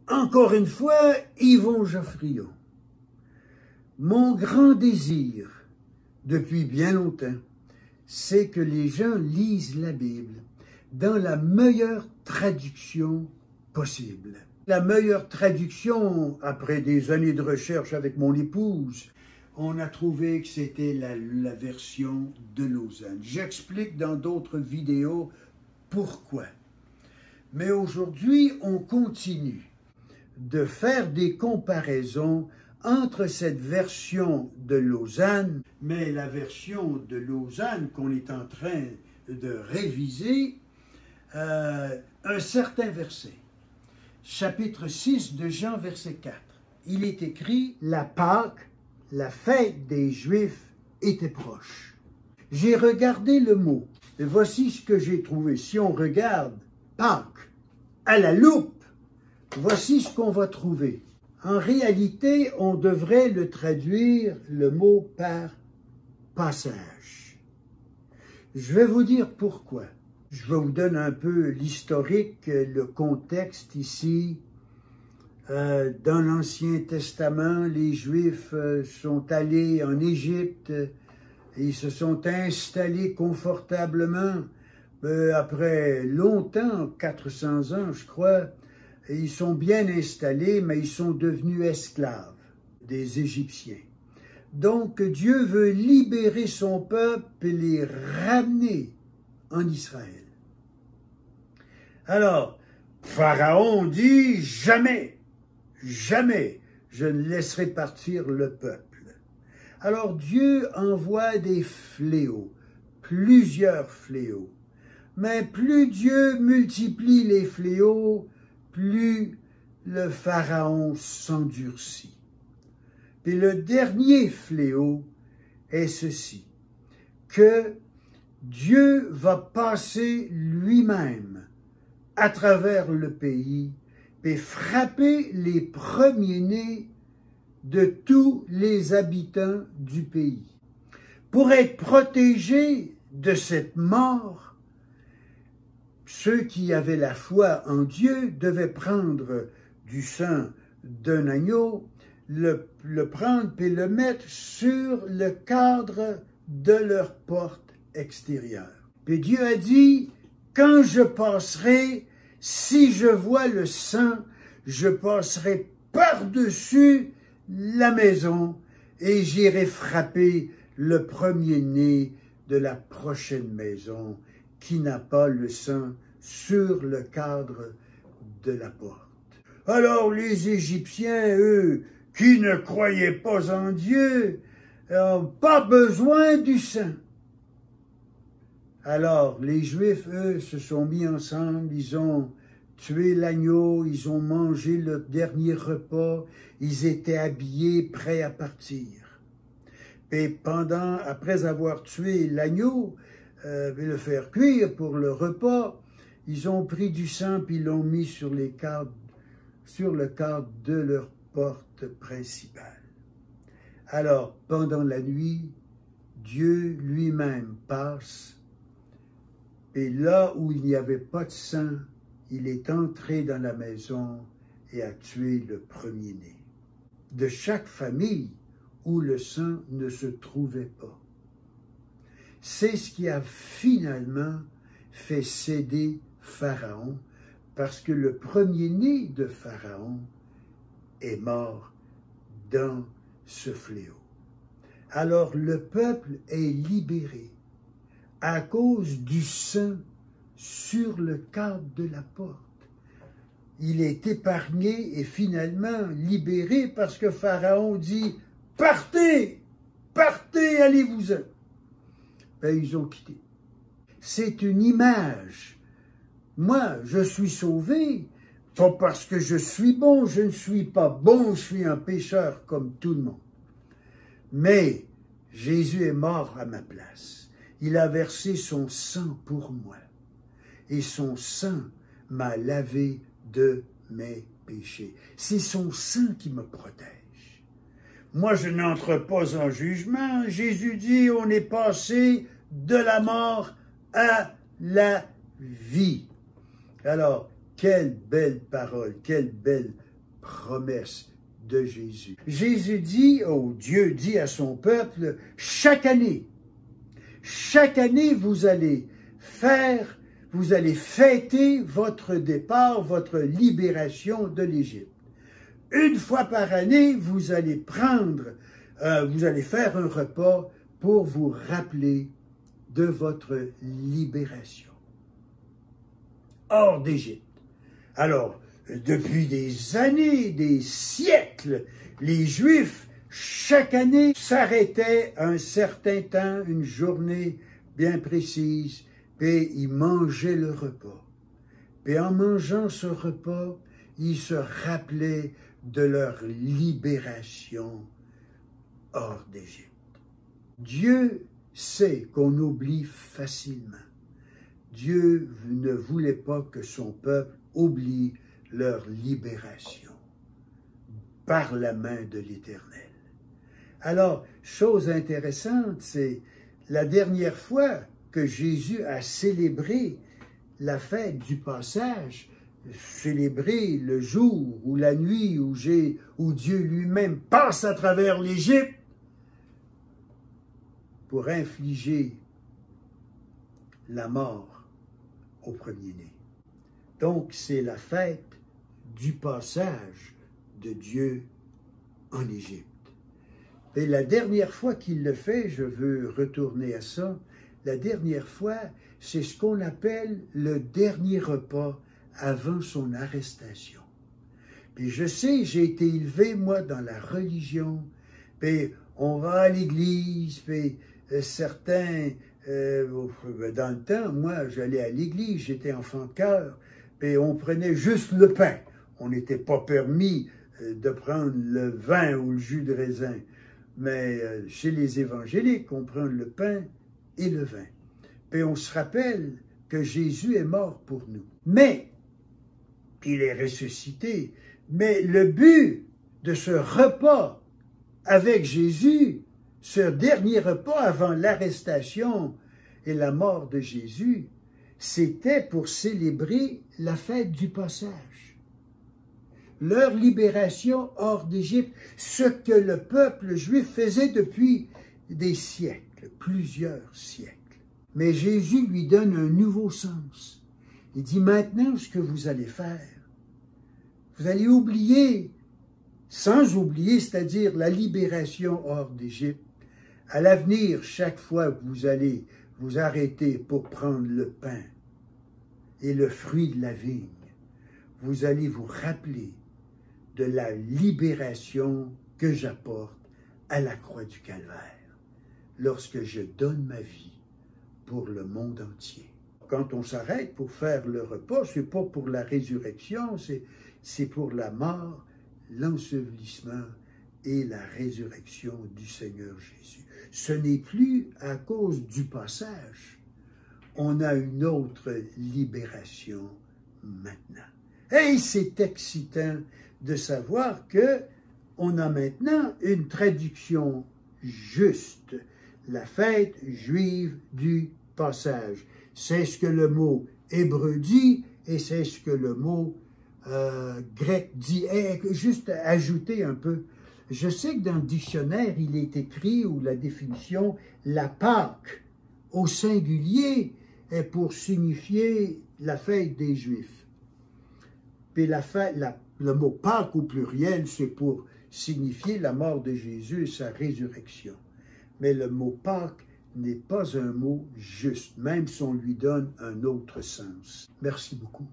Encore une fois, Yvon Geoffrion. Mon grand désir, depuis bien longtemps, c'est que les gens lisent la Bible dans la meilleure traduction possible. La meilleure traduction, après des années de recherche avec mon épouse, on a trouvé que c'était la version de Lausanne. J'explique dans d'autres vidéos pourquoi. Mais aujourd'hui, on continue de faire des comparaisons entre cette version de Lausanne, mais la version de Lausanne qu'on est en train de réviser, un certain verset, chapitre 6 de Jean, verset 4. Il est écrit « La Pâque, la fête des Juifs, était proche. » J'ai regardé le mot, et voici ce que j'ai trouvé. Si on regarde Pâques à la loupe, voici ce qu'on va trouver. En réalité, on devrait le traduire, le mot, par passage. Je vais vous dire pourquoi. Je vais vous donner un peu l'historique, le contexte ici. Dans l'Ancien Testament, les Juifs sont allés en Égypte et ils se sont installés confortablement. Après longtemps, 400 ans, je crois, ils sont bien installés, mais ils sont devenus esclaves des Égyptiens. Donc, Dieu veut libérer son peuple et les ramener en Israël. Alors, Pharaon dit « Jamais, jamais, je ne laisserai partir le peuple. » Alors, Dieu envoie des fléaux, plusieurs fléaux. Mais plus Dieu multiplie les fléaux, plus le Pharaon s'endurcit. Et le dernier fléau est ceci, que Dieu va passer lui-même à travers le pays et frapper les premiers-nés de tous les habitants du pays. Pour être protégés de cette mort, ceux qui avaient la foi en Dieu devaient prendre du sang d'un agneau, le prendre et le mettre sur le cadre de leur porte extérieure. Puis Dieu a dit, quand je passerai, si je vois le sang, je passerai par-dessus la maison et j'irai frapper le premier-né de la prochaine maison qui n'a pas le sang sur le cadre de la porte. Alors les Égyptiens, eux, qui ne croyaient pas en Dieu, n'ont pas besoin du sang. Alors les Juifs, eux, se sont mis ensemble, ils ont tué l'agneau, ils ont mangé le dernier repas, ils étaient habillés, prêts à partir. Et après avoir tué l'agneau, et le faire cuire pour le repas, ils ont pris du sang puis l'ont mis sur le cadre de leur porte principale. Alors, pendant la nuit, Dieu lui-même passe, et là où il n'y avait pas de sang, il est entré dans la maison et a tué le premier-né de chaque famille où le sang ne se trouvait pas. C'est ce qui a finalement fait céder Pharaon, parce que le premier-né de Pharaon est mort dans ce fléau. Alors le peuple est libéré à cause du sang sur le cadre de la porte. Il est épargné et finalement libéré parce que Pharaon dit « Partez, partez, allez-vous-en ». Ben, ils ont quitté. C'est une image. Moi, je suis sauvé, pas parce que je suis bon, je ne suis pas bon, je suis un pécheur comme tout le monde. Mais Jésus est mort à ma place. Il a versé son sang pour moi. Et son sang m'a lavé de mes péchés. C'est son sang qui me protège. Moi, je n'entre pas en jugement. Jésus dit, on est passé de la mort à la vie. Alors, quelle belle parole, quelle belle promesse de Jésus. Jésus dit, Dieu dit à son peuple, chaque année, vous allez fêter votre départ, votre libération de l'Égypte. Une fois par année, vous allez faire un repas pour vous rappeler de votre libération hors d'Égypte. Alors, depuis des années, des siècles, les Juifs, chaque année, s'arrêtaient un certain temps, une journée bien précise, puis ils mangeaient le repas. Puis en mangeant ce repas, ils se rappelaient de leur libération hors d'Égypte. Dieu sait qu'on oublie facilement. Dieu ne voulait pas que son peuple oublie leur libération par la main de l'Éternel. Alors, chose intéressante, c'est la dernière fois que Jésus a célébré la fête du passage, célébré le jour ou la nuit où Dieu lui-même passe à travers l'Égypte pour infliger la mort au premier-né. Donc, c'est la fête du passage de Dieu en Égypte. Et la dernière fois qu'il le fait, je veux retourner à ça, la dernière fois, c'est ce qu'on appelle le dernier repas avant son arrestation. Puis je sais, j'ai été élevé, moi, dans la religion, puis on va à l'église, puis certains, dans le temps, moi, j'allais à l'église, j'étais enfant de cœur, puis on prenait juste le pain. On n'était pas permis de prendre le vin ou le jus de raisin. Mais chez les évangéliques, on prend le pain et le vin. Puis on se rappelle que Jésus est mort pour nous. Mais, il est ressuscité. Mais le but de ce repas avec Jésus, ce dernier repas avant l'arrestation et la mort de Jésus, c'était pour célébrer la fête du passage. Leur libération hors d'Égypte, ce que le peuple juif faisait depuis des siècles, plusieurs siècles. Mais Jésus lui donne un nouveau sens. Il dit maintenant ce que vous allez faire. Vous allez oublier, sans oublier, c'est-à-dire la libération hors d'Égypte. À l'avenir, chaque fois que vous allez vous arrêter pour prendre le pain et le fruit de la vigne, vous allez vous rappeler de la libération que j'apporte à la croix du Calvaire, lorsque je donne ma vie pour le monde entier. Quand on s'arrête pour faire le repas, ce n'est pas pour la résurrection, c'est pour la mort, l'ensevelissement et la résurrection du Seigneur Jésus. Ce n'est plus à cause du passage. On a une autre libération maintenant. Et c'est excitant de savoir que on a maintenant une traduction juste, la fête juive du passage. C'est ce que le mot hébreu dit et c'est ce que le mot grec dit. Et juste ajouter un peu, je sais que dans le dictionnaire, il est écrit, ou la définition, la Pâque au singulier est pour signifier la fête des Juifs. Puis le mot Pâques au pluriel, c'est pour signifier la mort de Jésus et sa résurrection. Mais le mot Pâques n'est pas un mot juste, même si on lui donne un autre sens. Merci beaucoup.